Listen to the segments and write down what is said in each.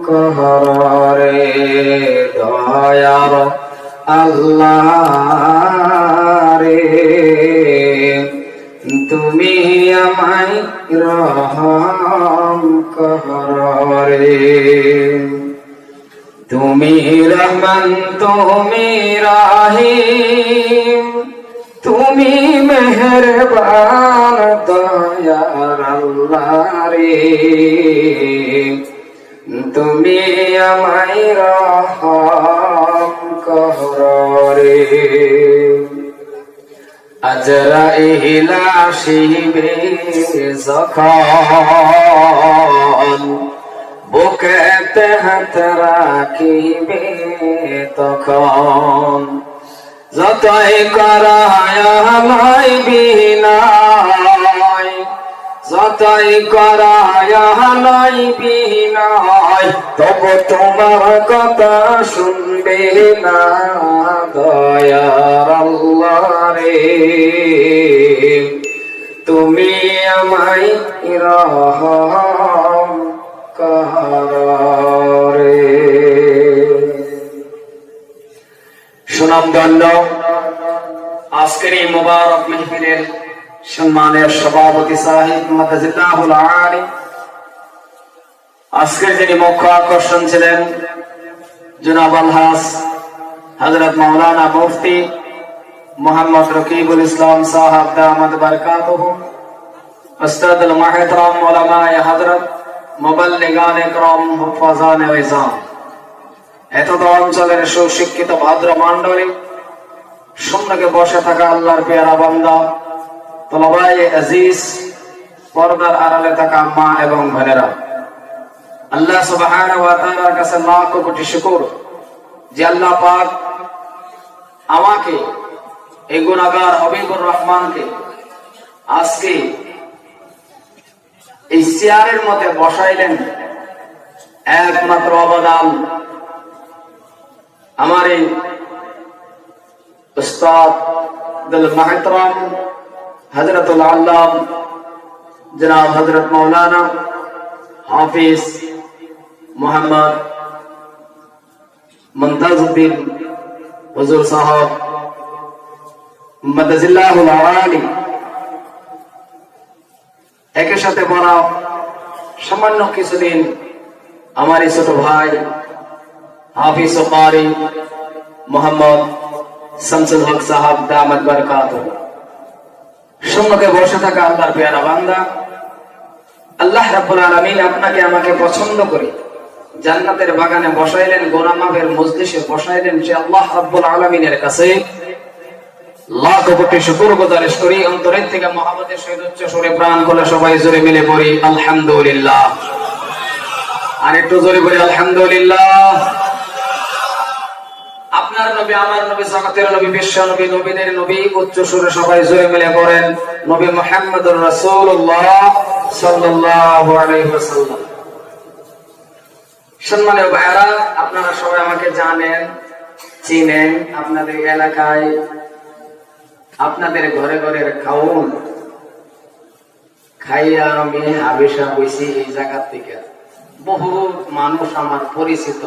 कहरे दयाल अल्लाह रे तुमी आमाय रहम कहरे तुमी रहमान तुमी रहीम तुमी मेहरबान दयार अल्लाह रे तुमी आमाय रहम कहरे আজরাইল আসিবে যখন বুকেতে হাত রাখিবে তখন যতই করায় আমায় বিনয় যতই করায় আমায় বিনয় তবু তোমার কথা শুনবে না দয়ার আল্লাহ রে তুমি আমায় রহম কররে সুনামধন্য আজকের এই মুবারক মাহফিলের সম্মানের সভাপতি সাহেব মাদাজিল্লাহুল আলী আজকের যিনি মুখ্য আকর্ষণ ছিলেন জনাব আলহাজ হযরত মাওলানা মুফতি মোহাম্মদ রকিবুল ইসলাম সাহেব দামাত বারকাতুহু উস্তাদুল মুহতারাম উলামায়ে হযরত মুবাল্লিগান ইকরাম হুফাজান ওয়াইজাম এত অঞ্চলের সুশিক্ষিত ভদ্র মণ্ডলী সম্মুখে বসে থাকা আল্লাহর পেয়ারা বান্দা তলবায়ে আজিজ পর্দার আড়ালে থাকা মা এবং বোনেরা আল্লাহ সুবহানাহু ওয়া তাআলার কাছে লাখ কোটি শুকর যে আল্লাহ পাক আমাকে এই গুনাহগার হবিবুর রহমানকে আজকে এই চেয়ারের মধ্যে বসাইলেন। একমাত্র অবদান আমার এই উস্তাদ দুল মুহতারাম হযরতুল আল্লাম জনাব হযরত মাওলানা হাফিজ মোহাম্মদ মুনতাজউদ্দিন হুজুর সাহেব মাদাজিল্লাহুল আলী একই সাথে বড় সামান্য কিছুদিন আমার এই ছোট ভাই হাফিজ ও কারি মোহাম্মদ শামসুল হক সাহেব দামাত বারকাতুহু সম্মুখে বসে থাকা আল্লাহর পেয়ারা বান্দা আল্লাহ রাব্বুল আলামিন আপনাকে আমাকে পছন্দ করে জান্নাতের বাগানে বসাইলেন, গুনাহ মাফের মজলিসে বসাইলেন। সে আল্লাহ রাব্বুল আলামিনের কাছে লাখ কোটি শুকর গুজারিশ করি। অন্তরের থেকে মহব্বতের সহিত উচ্চ সুরে প্রাণ খুলে সবাই জোরে মিলে পড়ি আলহামদুলিল্লাহ। আর একটু জোরে পড়ি আলহামদুলিল্লাহ। আপনার নবী, আমার নবী, জগতের নবী, বিশ্ব নবী, নবীদের নবী, উচ্চ সুরে সবাই জোরে মিলে পড়েন নবী মুহাম্মদুর রাসূলুল্লাহ সাল্লাল্লাহু আলাইহি ওয়াসাল্লাম। সম্মানীয় ভাইরা, আপনারা সবাই আমাকে জানেন, চিনেন। আপনাদের এলাকায়, আপনাদের ঘরে ঘরে খাউন খাইয়া আমি হাবিসা বইছি এই জায়গা থেকে। বহুত মানুষ আমার পরিচিত,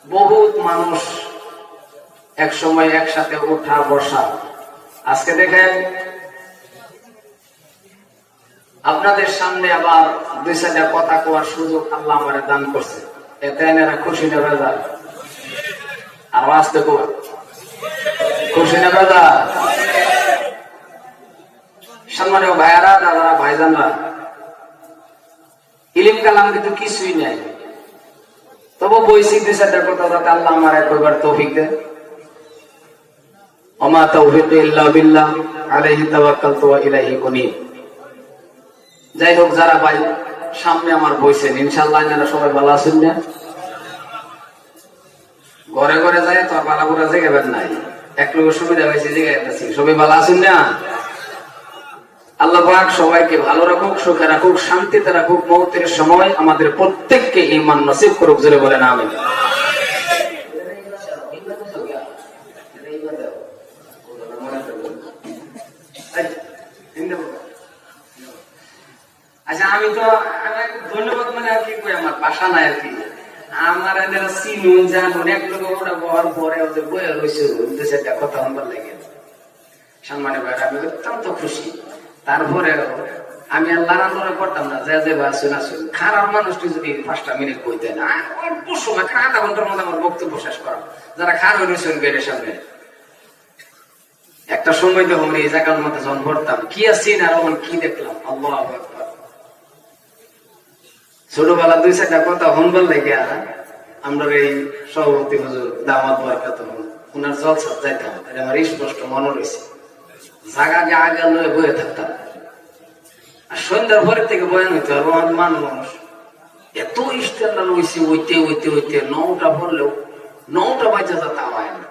বহুত মানুষ এক সময় একসাথে ওঠা বসা। আজকে দেখেন আপনাদের সামনে আবার দুই চারটা কথা কোয়ার সুযোগ আল্লাহ আমারে দান করছে। এতে এনারা খুশি না বেজার? আর আসতে কোয়া খুশি না বেজার? সম্মানীয় ভাইয়ারা, দাদারা, ভাইজানরা, ইলিম কালাম কিন্তু কিছুই নাই, তবু বইছি দুই চারটা কথা যাতে আল্লাহ আমার একবার তৌফিক দেন। ওমা তাওফীকি ইল্লা বিল্লাহ আলাইহি তাওয়াক্কালতু ওয়া ইলাইহি উনীব। যাই হোক, যারা ভাই সামনে আমার বইছেন, ইনশাআল্লাহ আপনারা সবাই ভালো আছেন না? ঘরে ঘরে যায় তো আর ভালো করে জায়গাবেন নাই, একটু সুবিধা হয়েছে জায়গায় সবাই ভালো আছেন না? আল্লাহ পাক সবাইকে ভালো রাখুক, সুখে রাখুক, শান্তিতে রাখুক। মওতের সময় আমাদের প্রত্যেককে ঈমান নসিব করুক। জোরে বলেন আমিন। আচ্ছা আমি তো ধন্যবাদ মানে আর কি কই, আমার ভাষা নাই আর কি। আমার এদের চিনুন জানুন এক লোক ওটা বহার পরে ওদের বয়ে রয়েছে দেশের কথা আমার লাগে সম্মানে ভাই, আমি অত্যন্ত খুশি। তারপরে আমি আল্লাহর আন্দোলন করতাম না, যে আসুন আসুন খারাপ মানুষটি যদি 5টা মিনিট কইতেন না, অল্প সময় আধা ঘন্টার মধ্যে আমার বক্তব্য শেষ করা। যারা খারাপ রয়েছেন গেটের সামনে একটা সময় তো এই জায়গার মধ্যে যখন ভরতাম কি আছি না কি দেখলাম, আল্লাহু আকবার। ছোটবেলা 2-4টা কথা হনবার লাগে আমরা এই সভাপতি হুজুর দামাত বরকত ওনার জলসা যাইতাম, আমার স্পষ্ট মনে রয়েছে। জায়গাকে আগে লয়ে বয়ে থাকতাম, আর সন্ধ্যার পরে থেকে বয়ান হইতে আর মানুষ এত স্ট্যান্ডার্ড হয়েছে, ওইতে ওইতে ওইতে 9টা পড়লেও 9টা বাজে যাতে হয় না।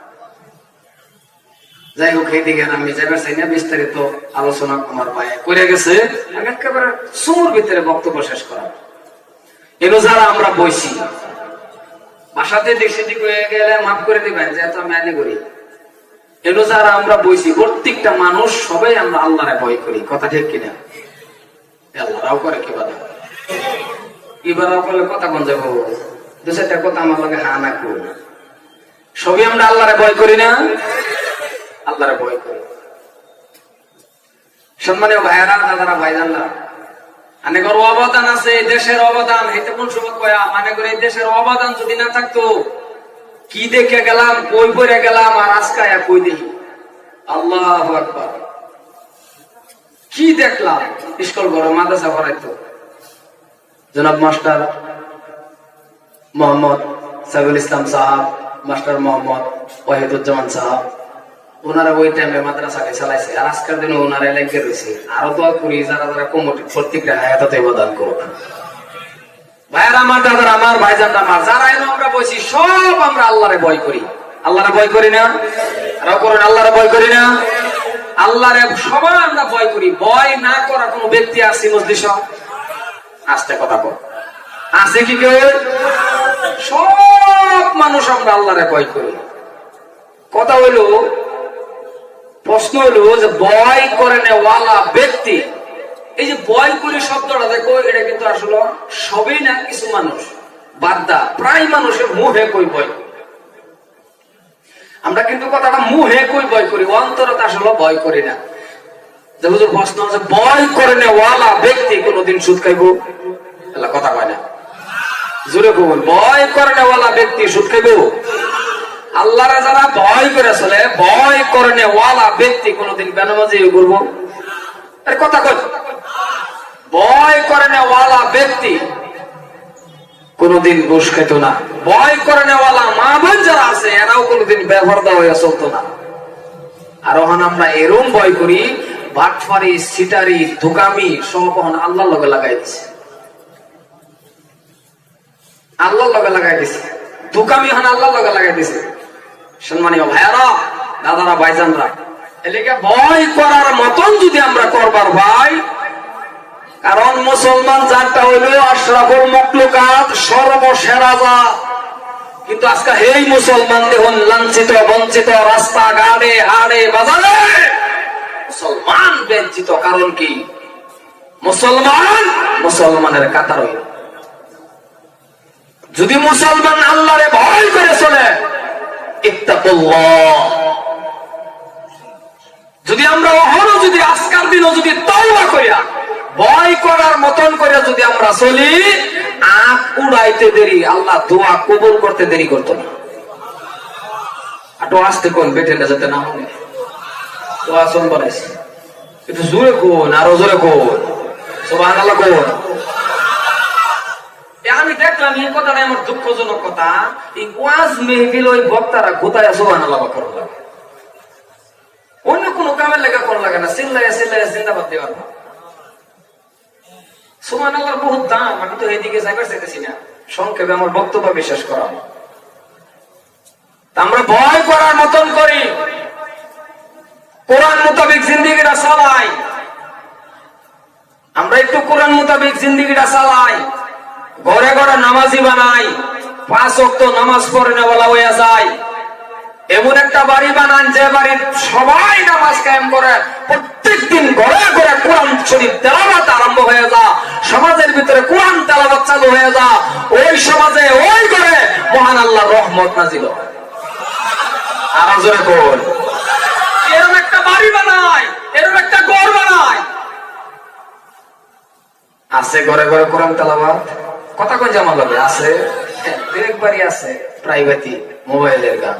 যাই হোক, এইদিকে আমি যাবার চাই না, বিস্তারিত আলোচনা আমার ভাই করে গেছে। আমি একেবারে সুর ভিতরে বক্তব্য শেষ করা। এগুলো যারা আমরা বইছি বাসাতে দেশে দিক হয়ে গেলে মাফ করে দিবেন, যেহেতু আমি আইনে করি। এগুলো যারা আমরা বইছি প্রত্যেকটা মানুষ সবাই আমরা আল্লাহরে ভয় করি, কথা ঠিক কিনা? আল্লাহরাও করে কি বাধা, এবারও করলে কথা কোন যাবো, 2-4টা কথা আমার লগে হা না করুন। সবই আমরা আল্লাহরে ভয় করি না, আল্লাহরে ভয় করি। সম্মানীয় ভাইয়ারা, দাদারা, ভাইজানরা, অনেকের অবদান আছে, দেশের অবদান। এতে কোন সময় কয়া মানে করে দেশের অবদান যদি না থাকতো, কি দেখে গেলাম, কই পড়ে গেলাম, আর আজকে কই দেখি। আল্লাহু আকবার, কি দেখলাম। স্কুল ঘর মাদ্রাসা করাইতো জনাব মাস্টার মোহাম্মদ সাইফুল ইসলাম সাহাব, মাস্টার মোহাম্মদ ওয়াহিদুজ্জামান সাহাব, ওনারা ওই টাইমে মাদ্রাসাকে চালাইছে। আর আজকের দিনে ওনারা লেগে রয়েছে। আরো দোয়া করি যারা যারা কমিটি প্রত্যেকটা হায়াতে অবদান করুক। ভাইয়ার আমার, দাদার আমার, ভাইজান আমার, যারা এনে আমরা বলছি সব আমরা আল্লাহরে ভয় করি। আল্লাহরে ভয় করি না? আরো করুন, আল্লাহরে ভয় করি না? আল্লাহরে সবাই আমরা ভয় করি। ভয় না করা কোন ব্যক্তি আছে মজলিস? আস্তে কথা বল, আছে কি কেউ? সব মানুষ আমরা আল্লাহরে ভয় করি। কথা হইলো, প্রশ্ন হইলো যে ভয় করে নেওয়ালা ব্যক্তি, এই যে ভয় করি শব্দটা দেখো, এটা কিন্তু আসলে সবই না, কিছু মানুষ বাদদা, প্রায় মানুষের মুহে কই ভয়। আমরা কিন্তু কথাটা মুহে কই ভয় করি, অন্তরতে আসলে ভয় করি না। যে হুজুর প্রশ্ন আছে, ভয় করে নেওয়ালা ব্যক্তি কোনদিন সুদ খাইব? কথা কয় না, জোরে বলুন। ভয় করে নেওয়ালা ব্যক্তি সুদ খাইব? আল্লাহরে যারা ভয় করে চলে, ভয় করে নেওয়ালা ব্যক্তি কোনদিন বেনামাজি করবো? কথা কয়, ভয় করে নেওয়ালা ব্যক্তি কোনদিন ঘুষ খেত না। ভয় করে নেওয়ালা মা বোন যারা আছে, এরাও কোনদিন বেপরদা হয়ে চলতো না। আর ওখানে আমরা এরম ভয় করি, বাটফারি, সিটারি, ধোকামি সব আল্লাহর লগে লাগাই দিছে। আল্লাহর লগে লাগাই দিছে, ধোকামি ওখানে আল্লাহর লগে লাগাই দিছে। সম্মানীয় ভাইয়ারা, দাদারা, ভাইজানরা, এলাকা ভয় করার মতন যদি আমরা করবার ভাই, কারণ মুসলমান জাতটা হইল আশরাফুল মাখলুকাত, সর্বসেরা জাত। কিন্তু আজকে এই মুসলমান দেখুন লাঞ্ছিত, বঞ্চিত, রাস্তা ঘাটে, হাড়ে, বাজারে মুসলমান বঞ্চিত। কারণ কি? মুসলমানের কাতার হইল। যদি মুসলমান আল্লাহরে ভয় করে চলে, ইত্তাকুল্লাহ, যদি আমরা অহরহ যদি আজকাল দিনও যদি তওবা করিয়া ভয় করার মতন করে যদি আমরা চলি, আখ উড়াইতে দেরি, আল্লাহ দোয়া কবুল করতে দেরি করতো না। একটু আসতে কোন বেটে না যেতে না মনে দোয়া চল বানাইছে, একটু জোরে কোন, আরো জোরে কোন, সুবহানাল্লাহ কোন। আমি দেখলাম এই কথাটা আমার দুঃখজনক কথা, এই ওয়াজ মেহফিল ওই বক্তারা গোতায় সুবহানাল্লাহ করা লাগে, অন্য কোন কামের লেখা করা লাগে না, চিল্লাইয়া চিল্লাইয়া জিন্দাবাদ দেওয়ার। সুবহানাল্লাহর বহুত দাম, আমি তো এইদিকে যাইবার চাইতেছি না, সংক্ষেপে আমার বক্তব্য বিশ্বাস করা। আমরা ভয় করার মতন করি, কোরআন মোতাবেক জিন্দিগিটা চালাই। আমরা একটু কোরআন মোতাবেক জিন্দিগিটা চালাই, ঘরে ঘরে নামাজি বানাই, 5 ওয়াক্ত নামাজ পড়ে নেওয়ালা হইয়া যায়। এমন একটা বাড়ি বানান যে বাড়ির সবাই নামাজ কায়েম করে, প্রত্যেকদিন ঘরে ঘরে কোরআন শরীফ তেলাওয়াত আরম্ভ হয়ে যা, সমাজের ভিতরে কোরআন তেলাওয়াত চালু হয়ে যা, ওই সমাজে ওই ঘরে মহান আল্লাহর রহমত নাজিল হয়। আর জোরে বল, এরকম একটা বাড়ি বানায়, এরকম একটা ঘর বানায়, আছে ঘরে ঘরে কোরআন তেলাওয়াত। কথা কোন জামাল হবে? আছে, একবারই আছে প্রাইভেটি মোবাইলের গান।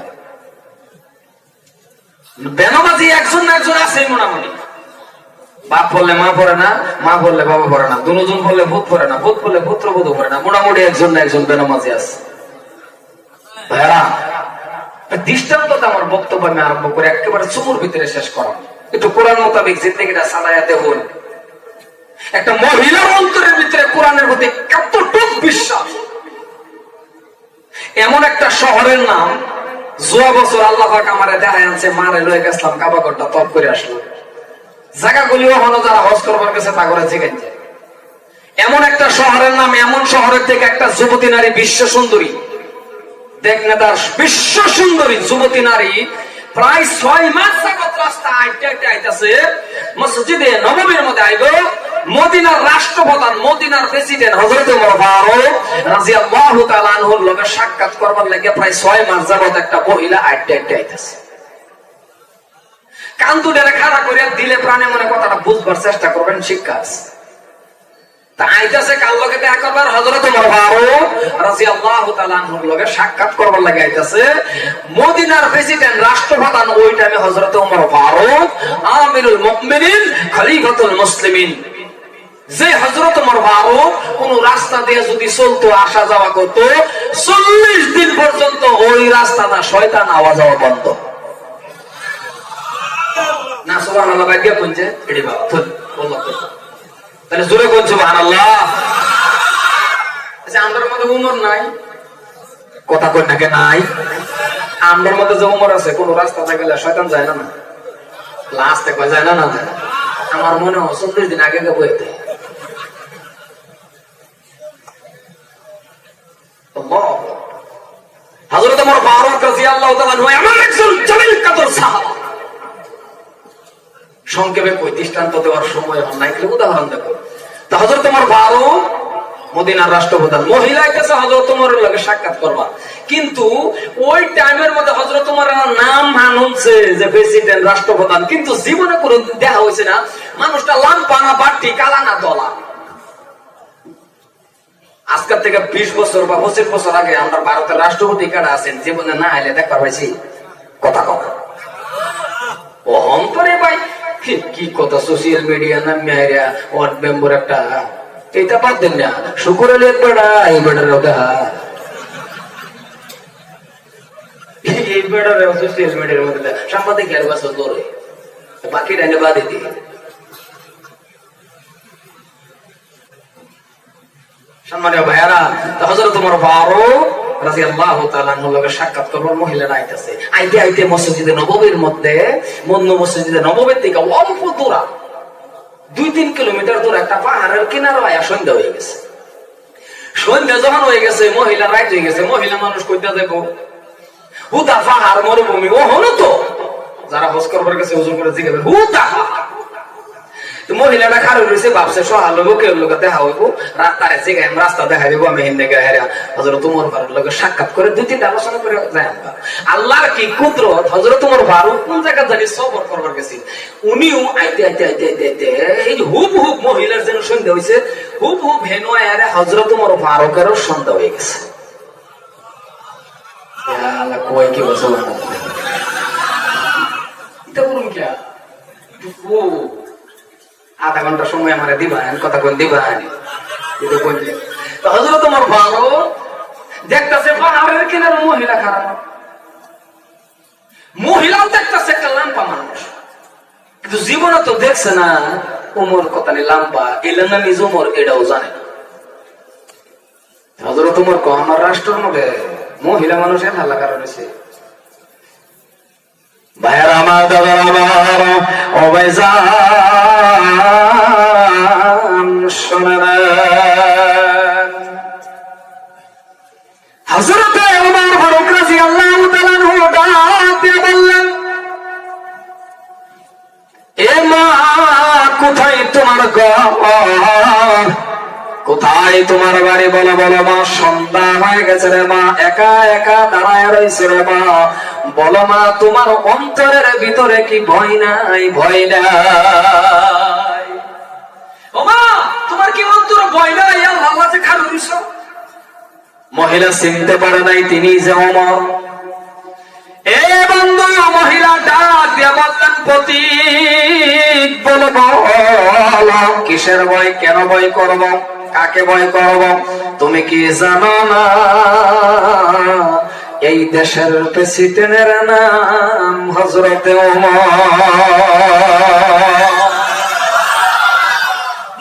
বেনামাজি একজন না একজন আছে মোটামুটি। বাপ বললে মা পড়ে না, মা বললে বাবা পড়ে না, দুজন বললে ভূত পড়ে না, ভূত বললে পুত্রবধূ পড়ে না, মোটামুটি একজন না একজন বেনামাজি আছে। ভাইরা, দৃষ্টান্ত আমার বক্তব্য আমি আরম্ভ করে একেবারে চুমুর ভিতরে শেষ করা, একটু কোরআন মোতাবেক জিন্দেগিটা সালায়াতে হল। একটা মহিলার অন্তরের ভিতরে কোরআনের প্রতি কতটুক বিশ্বাস। এমন একটা শহরের নাম, জোয়া বছর আল্লাহ পাক আমারে দেখায় আনছে, মারে লয়ে গেছিলাম কাবাগরটা তপ করে আসলো। জায়গাগুলিও হলো যারা হজ করবার গেছে তা করে জিজ্ঞেস। এমন একটা শহরের নাম, এমন শহরের থেকে একটা যুবতী নারী বিশ্ব সুন্দরী, দেখ না তার বিশ্ব সুন্দরী যুবতী নারী প্রায় 6 মাস যাবত রাস্তা আইতে আইতাছে মসজিদে নববীর মধ্যে আইব। মদিনার রাষ্ট্রপ্রধান, মদিনার প্রেসিডেন্ট হযরত ওমর ফারুক রাদিয়াল্লাহু তাআলা আনহুর লগে সাক্ষাৎ করবার লাগে প্রায় 6 মাস যাবত একটা মহিলা আইতে আইতাছে। কান দুটারে খাড়া করে দিলে প্রাণে মনে কথাটা বুঝবার চেষ্টা করবেন, শিক্ষা আছে। তা আইতাছে কার লগে দেখা করবার? হযরত ওমর ফারুক রাদিয়াল্লাহু তাআলা আনহুর লগে সাক্ষাৎ করবার লাগে আইতাছে। মদিনার প্রেসিডেন্ট, রাষ্ট্রপ্রধান ওই টাইমে হযরত ওমর ফারুক, আমিরুল মুমিনিন, খলিফাতুল মুসলিমিন। যে হযরত ওমর ফারুক কোন রাস্তা দিয়ে যদি চলতো, আসা যাওয়া করতো, 40 দিন পর্যন্ত ওই রাস্তাটা শয়তান আওয়াজ যাওয়া বন্ধ না। সুবহানাল্লাহ, ভাগ্য কোনছে এডি বাবা থল বললো, তাহলে জোরে কোন সুবহানাল্লাহ। আচ্ছা, আমাদের মধ্যে উমর নাই, কথা কই নাকি নাই? আমাদের মধ্যে যে উমর আছে, কোন রাস্তাতে গেলে শয়তান যায় না? না লাস্টে কয় যায় না? না, আমার মনে হয় 40 দিন আগে বইতে হযরত ওমর ফারুক রাদিয়াল্লাহু তাআলা আনহু এমন একজন জলিল কাদর সাহাবা। সংক্ষেপে কই, দৃষ্টান্ত দেওয়ার সময় হল না, একটু উদাহরণ দেখো। তো হযরত ওমর ফারুক মদিনার রাষ্ট্রপ্রধান, মহিলা আইতেছে হযরত ওমরের লগে সাক্ষাৎ করবা, কিন্তু ওই টাইমের মধ্যে হযরত ওমরের নাম হানুনছে যে প্রেসিডেন্ট, রাষ্ট্রপ্রধান, কিন্তু জীবনে কোনো দেখা হয়েছে না মানুষটা লাম্পা না বাটি, কালা না দলা। আজকের থেকে 20 বছর বা 25 বছর আগে আমরা ভারতের রাষ্ট্রপতি কারা আছেন, জীবনে না আইলে দেখবার পাইছি? কথা কথা ও অন্তরে ভাই কি কথা, সোশ্যাল মিডিয়া না মেয়েরা ওয়ার্ড মেম্বার একটা, এটা বাদ দেন না, শুকুর আলী বেড়া এই বেড়ার দেখা এই বেড়ার সোশ্যাল মিডিয়ার মধ্যে সাংবাদিক আর বছর ধরে বাকি রাইনে বাদ দিতে। সম্মানীয় ভাইয়ারা, হযরত ওমর ফারুক রাদিয়াল্লাহু তাআলা আনহুর লগে সাক্ষাৎ করবার মহিলারা আইতাছে। আইতে আইতে মসজিদে নববীর মধ্যে, মসজিদে নববীর থেকে অল্প দূরা 2-3 কিলোমিটার দূরে একটা পাহাড়ের কিনারে আয়া সন্ধ্যা হয়ে গেছে। সন্ধ্যা যখন হয়ে গেছে, মহিলা রাইত হয়ে গেছে, মহিলা মানুষ কইতে দেখো হুদা পাহাড় মরুভূমি, ও হলো তো যারা হজ করবার গেছে ওজন করে জিজ্ঞাসা হুদা পাহাড়। মহিলাটা খারো রয়েছে, ভাবছে সহাল হবো, কেউ লোক দেখা হইবো, রাস্তায় জিগাই রাস্তা দেখা দিব, আমি হিন্দে হেরা হযরত ওমর ফারুক লোক সাক্ষাৎ করে 2-3টা আলোচনা করে যাই। আল্লাহর কি কুদরত, হযরত ওমর ফারুক কোন জায়গা জানি সফর করবার গেছি, উনিও আইতে আইতে আইতে আইতে এই হুব হুব মহিলার যেন সন্ধ্যা হয়েছে, হুব হুব হেন আরে হযরত ওমর ফারুকেরও সন্ধ্যা হয়ে গেছে। কয় কি বছর এটা বলুন কে ও আধা ঘন্টা সময় আমার দিবান, কথা কোন দিবান হযরত ওমর ফারুক দেখতেছে পাহাড়ের কিনারে মহিলা খারাপ, মহিলাও দেখতেছে একটা লাম্পা মানুষ, কিন্তু জীবনে তো দেখছে না ওমর কথা নেই লাম্পা, এলেন না নিজ ওমর এটাও জানে না। হযরত ওমর কো আমার রাষ্ট্রের মধ্যে মহিলা মানুষের হাল্লা কারণ হয়েছে। ভাইয়ার আমার, দাদার আমার, ও ভাইজান শোনেন, হযরত ওমর ফারুক রাদিয়াল্লাহু তাআলা আনহু ডাক দিয়ে বললেন, এ মা ভাই তোমার বাড়ি? বলো বলো মা। সন্ধ্যা হয়ে গেছে রে মা, একা একা দাঁড়ায় রয়েছে রে মা। বলো মা, তোমার অন্তরের ভিতরে কি ভয় নাই? ভয় নাই? ও মা, তোমার কি অন্তরে ভয় নাই? আল্লাহ যে খালু রইছ। মহিলা চিনতে পারে নাই তিনি যে অমর। এ বন্ধু, মহিলা ডাক দিয়া বললেন, প্রতীক বলো বলো, কিসের ভয়? কেন ভয় করব? কাকে ভয় করব? তুমি কি জানো না এই দেশের প্রেসিডেন্টের নাম হযরতে ওমর?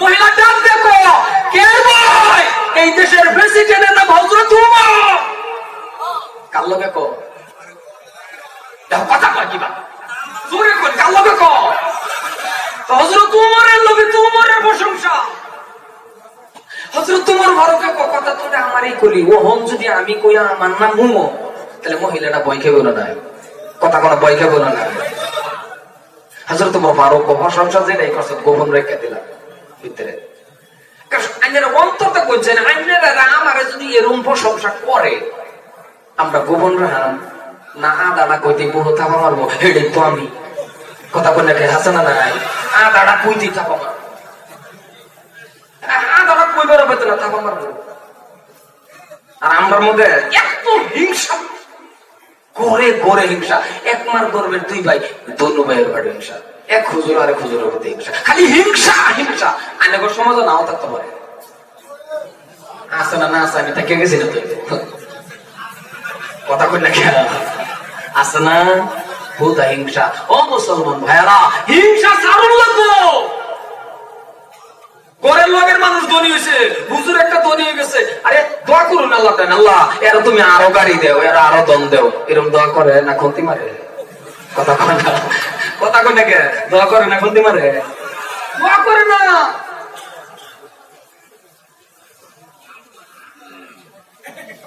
মহিলা ডাক দেখো, কে ভয়? এই দেশের প্রেসিডেন্টের নাম হযরতে ওমর। কার লগে কো? কথা কয় কিবা জোরে কর, কার লগে কো? হযরত ওমরের লগে তোমারের প্রশংসা। হযরত ওমর ভারকে কথা তো আমারই করি। ও হন যদি আমি কই আমার নাম মুমো, তাহলে মহিলাটা ভয় খেয়ে বলো না, কথা কোনো ভয় খেয়ে বলো না। হযরত ওমর ফারুক প্রশংসা যেটাই করছে গোপন রেখে দিলাম ভিতরে। আইনের অন্তরটা কইছেন, আইনেরা আমারে যদি এরকম প্রশংসা করে আমরা গোপন রাখলাম না, দাদা কইতে বহু থাপা মারবো, হেডে তো আমি কথা কই না, হাসে না নাই দাদা কইতে থাপা মারবো, দাদা কই বেরোবে না থাপা মারবো। আর আমার মধ্যে এত হিংসা, করে করে হিংসা। এক মার করবেন দুই ভাই, দোনো ভাইয়ের বাড়ি হিংসা, এক হুজুর আর এক হুজুরের প্রতি হিংসা, খালি হিংসা হিংসা। আইনগর সমাজ নাও থাকতে পারে, আসে না না আসে, আমি তাকে গেছি না তুই কথা কই না কে আছে না বহুত হিংসা। ও মুসলমান ভাইরা, হিংসা ছাড়ুন লাগবো। ঘরের লোকের মানুষ ধনী হয়েছে, হুজুর একটা ধনী হয়ে গেছে, আরে দোয়া করুন আল্লাহ, আল্লাহ এরা তুমি আরো গাড়ি দেও, এরা আরো দন দেও, এরকম দোয়া করে না খন্তি মারে? কথা কয় না, কথা কয় না কে? দোয়া করে না খন্তি মারে? দোয়া করে না।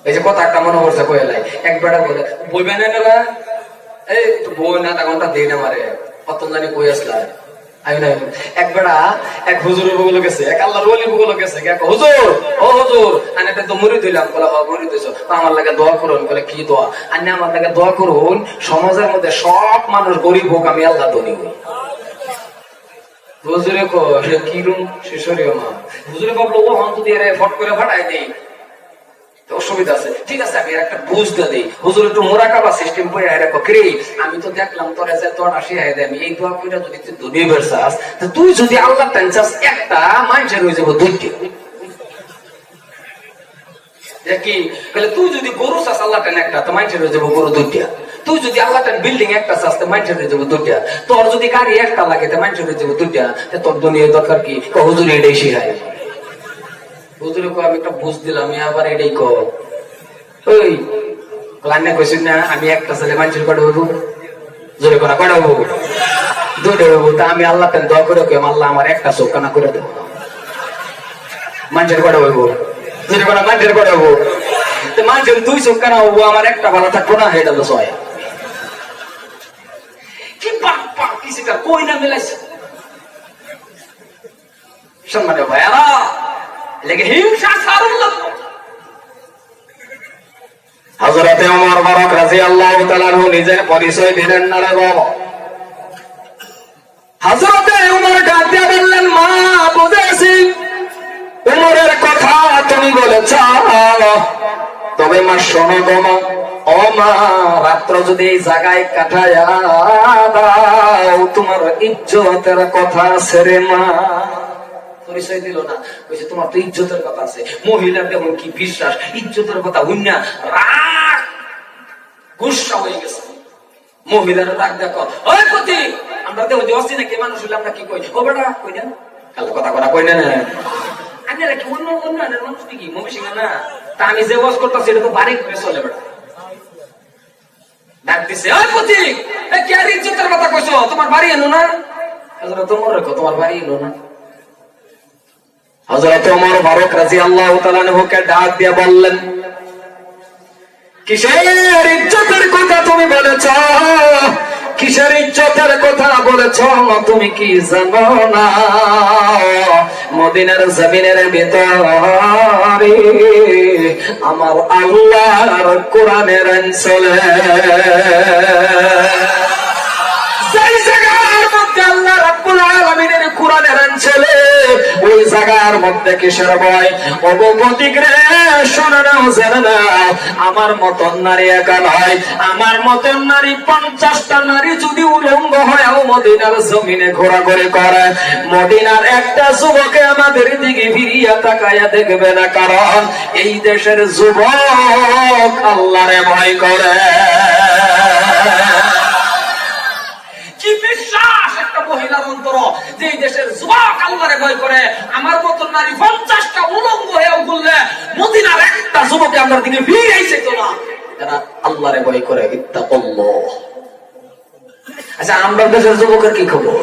এই যে কথা একটা মনে করছে কয়েলাই এক বেটা বলে বইবে না গেলা, এই তো বই না, ঘন্টা দিই না মারে কত জানি কই আসলা। এক বেড়া এক হুজুরের বগুলো গেছে, এক আল্লাহর ওলি বগুলো গেছে, হুজুর ও হুজুর আমি তো মুড়ি দিলাম, বলে মুড়ি দিছো, আমার লাগে দোয়া করুন। বলে কি দোয়া? আন্না আমার লাগে দোয়া করুন, সমাজের মধ্যে সব মানুষ গরিব হোক, আমি আল্লাহ ধনী হই। হুজুরে কো কিরম শিশরীয় মা। হুজুরে ভাবলো ও হন যদি এর ফট করে ফাটাই দেই অসুবিধা আছে, ঠিক আছে আমি একটা বুঝতে দিই। হুজুর একটু মোরাকাবা সিস্টেম করে রাখো, কে আমি তো দেখলাম তোরা যে তোরা শিখাই দে, আমি এই দোয়া কইরা যদি তুই দুনিয়া বেরছাস, তো তুই যদি আল্লাহ টানছাস একটা মানুষের হয়ে যাবো দুইটি। দেখি বলে তুই যদি গরু চাস আল্লাহ টান একটা, তো মানুষের হয়ে যাবো গরু দুইটা। তুই যদি আল্লাহ টান বিল্ডিং একটা চাস, তো মানুষের হয়ে যাবো দুইটা। তোর যদি গাড়ি একটা লাগে, তো মানুষের হয়ে যাবো দুইটা। তোর দুনিয়ার দরকার কি? হুজুর এটাই শিখাই। হুজুরে কো আমি একটা বুঝ দিলাম, আবার এটাই কো। ওই লাইনে কইছিস না আমি একটা ছেলে মানুষের কটা হবো, জোরে করা কটা হবো, দুইটা হবো। তা আমি আল্লাহ তাকে দোয়া করে কই আল্লাহ আমার একটা চোখ কানা করে দেবো, মানুষের কটা হইব, জোরে করা মানুষের কটা হবো। তো মানুষের দুই চোখ কানা হবো, আমার একটা ভালো থাকবো না, এটা তো ছয়। কি বাপ্পা কিছুটা কই না মিলাইছে সম্মানীয় ভাইয়ারা, লেগে হিংসা ছাড়ুন লাগবো। হযরতে ওমর ফারুক রাদিয়াল্লাহু তাআলা আনহু নিজের পরিচয় দিলেন না রে বাবা। হযরতে ওমর ডাক দিয়ে বললেন, মা বুঝেছি ওমরের কথা তুমি বলেছ, তবে মা শোনো গো মা, ও মা রাত্র যদি এই জায়গায় কাটায়া দাও, তোমার ইজ্জতের কথা আছে রে মা। পরিচয় দিল না, বলছে তোমার তো ইজ্জতের কথা আছে। মহিলার যেমন কি বিশ্বাস, ইজ্জতের কথা হইনা রাগ গুসা হয়ে গেছে। মহিলার ডাক দেখো, ওই পতি আমরা তো অস্তি নাকি মানুষ হইলে আমরা কি কই, ও বেটা কই না কাল কথা কথা কই না না আন্নারা কি অন্য অন্য মানুষ কি মমি সিংহ না। তা আমি যে ওয়াজ করতেছি এটা তো বাড়ি করে চলে বেটা। ডাক দিছে, ওই পতি এই কি আর ইজ্জতের কথা কইছো, তোমার বাড়ি এনো না? হযরত ওমর রেখো, তোমার বাড়ি এনো না? হযরত ওমর ফারুক রাদিয়াল্লাহু তাআলা আনহুকে ডাক দিয়ে বললেন, কিসের ইজ্জতের কথা তুমি বলেছ? কিসের ইজ্জতের কথা বলেছ তুমি কি জানো না? মদিনার জমিনের ভিতরে আমার আল্লাহর কোরআনের অঞ্চলে যেই জায়গার মধ্যে আল্লাহ রাব্বুল আলামিনের কোরআনের অঞ্চলে, ওই জায়গার মধ্যে কিসের ভয়? অবগতিক রে, শোনো না, জেনে না, আমার মতন নারী একা নয়, আমার মতন নারী 50টা নারী যদি উলঙ্গ হয় মদিনার জমিনে ঘোরাঘুরি করে, মদিনার একটা যুবকে আমাদের দিকে ফিরিয়া তাকাইয়া দেখবে না, কারণ এই দেশের যুবক আল্লাহরে ভয় করে। কি বিশ্বাস একটা মহিলার অন্তর যে এই দেশের যুবক আল্লাহরে ভয় করে। আমার মত নারী 50টা উলঙ্গ হয়েও বললে মদিনার একটা যুবকে আমার দিকে ভিড় আইছে তো না, এরা আল্লাহরে ভয় করে। ইত্তাকুল্লাহ। আচ্ছা, আমরা দেশের যুবকের কি খবর?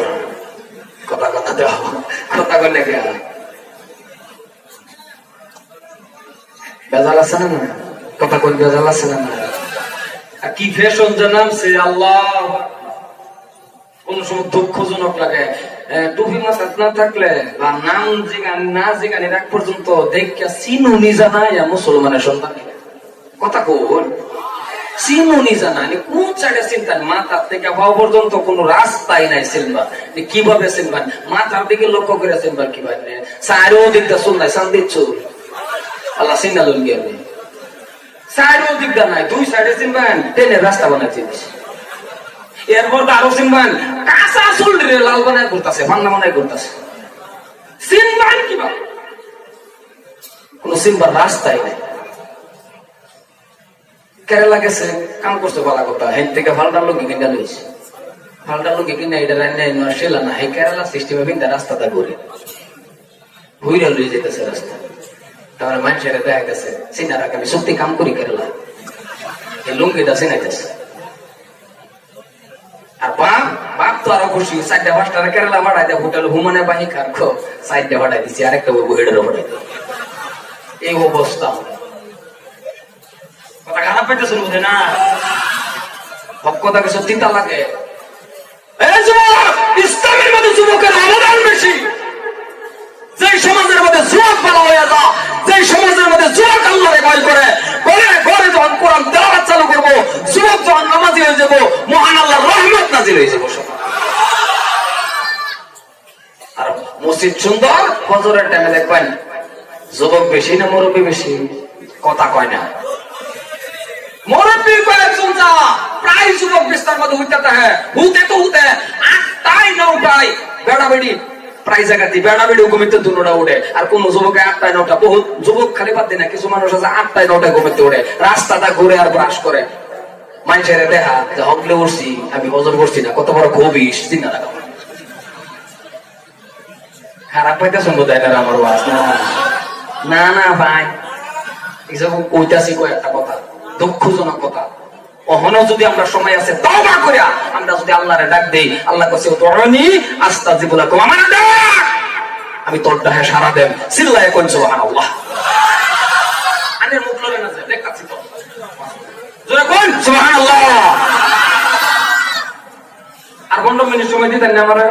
কথা কথা দেওয়া কথা বলে গে বেজাল আছে না? কথা কোন বেজাল আছে না? কি ফ্যাশন জানামছে আল্লাহ, কোন সময় দুঃখজনক লাগে। টুপি মাথা না থাকলে বা নাম জিগানি না জিগানি রাখ পর্যন্ত দেখা চিনুনি জানাই মুসলমানের সন্তান। কথা কোন চিনুনি জানানি কোন সাইডে চিন্তান? মাথার থেকে হওয়া পর্যন্ত কোন রাস্তাই নাই চিনবার। কিভাবে চিনবেন? মাথার দিকে লক্ষ্য করে চিনবার কিভাবে? চারও দিকটা চুল নাই, চান্দির চুল আল্লাহ চিন্তালন গিয়ে চারও দিকটা নাই, দুই সাইডে চিনবেন, ট্রেনের রাস্তা বানাই চিনছে। এরপর আরো চিনবেন কাঁচা চুল রে লাল বানায় ঘুরতেছে, ভাঙ্গা বানায় ঘুরতেছে। চিনবেন কিভাবে? কোন চিনবার রাস্তাই নাই। কেরালা গেছে, কাম করছে বলা কথা, হেন থেকে ফালটার লোক কিনা লইছে, ফালটার লোক কিনা এটা রান্না সেলা না, হে কেরালা সিস্টেমে কিন্তু রাস্তাটা ঘুরে ঘুরে লই যেতেছে রাস্তা। তাহলে মানুষের দেখা গেছে চিনা রাখে আমি সত্যি কাম করি কেরালা, এই লুঙ্গিটা চিনাইতেছে। আর বাপ বাপ তো আরো খুশি, 4টা-5টা কেরালা ভাড়াই দেয়, হোটেল হুমানে বাহি খার খো 4টা ভাড়াই দিচ্ছে, আরেকটা হেডেরও ভাড়াই দেয়। এই অবস্থা। কথা খারাপ পেতেছে বুঝে না, সব কথা কিছু তিতা লাগে। ইসলামের মধ্যে যুবকের অবদান বেশি। যে সমাজের মধ্যে যুবক ভালো হয়ে যা, যে সমাজের মধ্যে যুবক আল্লাহরে ভয় করে, ঘরে ঘরে যখন কোরআন তেলাওয়াত চালু করবো, যুবক যখন নামাজি হয়ে যাবো, মহান আল্লাহর রহমত নাজিল হয়ে যাবো। আর মসজিদ সুন্দর, ফজরের টাইমে দেখবেন যুবক বেশি না মুরব্বী বেশি? কথা কয় না। মুরব্বী কয়েকজন যা প্রায় যুবক বিস্তার মধ্যে হইতে হুতে তো হুতে 8টায় 9টায় বেড়া বেড়ি প্রায় জায়গাতে বেড়া বেড়ি ঘুমিতে দুটা উঠে। আর কোন যুবকে 8টায় 9টা, বহুত যুবক খালি বাদ দিই না, কিছু মানুষ আছে 8টায় 9টায় ঘুমিতে উঠে, রাস্তাটা ঘুরে আর ব্রাশ করে। মানুষের দেখা যে হকলে উঠছি আমি হজর করছি না, কত বড় গভীর চিন্তা রাখা। খারাপ পাইতে সম্ভব এটা আমার ওয়াজ না না ভাই, এসব কইতাছি কয়েকটা কথা, দুঃখজনক কথা। অহনো যদি আমরা সময় আছে তওবা করিয়া আমরা যদি আল্লাহরে ডাক দেই, আল্লাহ কাছে দরনি আস্তাজিবু লাকুম, আমার ডাক আমি তোর ডাকে সাড়া দেব। চিল্লায়ে কোন সুবহানাল্লাহ। আনের মুখ লগে না যায় দেখাচ্ছি তো, জোরে কোন সুবহানাল্লাহ। আর 15 মিনিট সময় দিতেন না আমারে?